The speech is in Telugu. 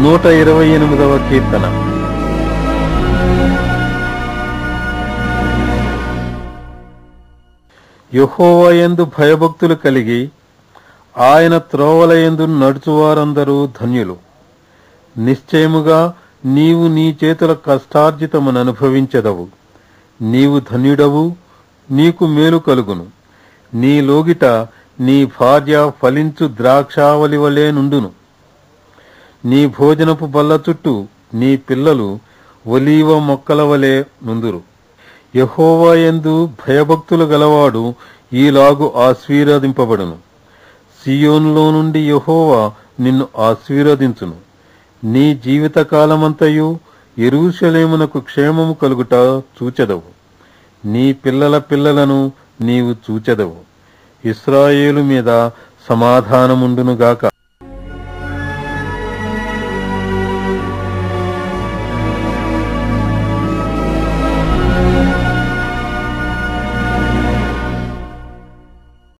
128వ కీర్తన. యెహోవా యందు భయభక్తులు కలిగి ఆయన త్రోవల యందు నడుచువారందరూ ధన్యులు. నిశ్చయముగా నీవు నీ చేతుల కష్టార్జితమును అనుభవించెదవు. నీవు ధన్యుడవు, నీకు మేలు కలుగును. నీ లోగిట నీ భార్య ఫలించు ద్రాక్షావళి వలె నుండును. నీ భోజనపు బల్ల చుట్టూ నీ పిల్లలు ఒలీవ మొక్కల వలె నుందురు. యెహోవా యందు భయభక్తులు గలవాడు ఈలాగు ఆశీర్వదింపబడును. సియోనులో నుండి యెహోవా నిన్ను ఆశీర్వదించును. నీ జీవితకాలమంతయు యెరూషలేమునకు క్షేమము కలుగుట చూచెదవు. నీ పిల్లల పిల్లలను నీవు చూచెదవు. ఇశ్రాయేలు మీద సమాధానముండునుగాక.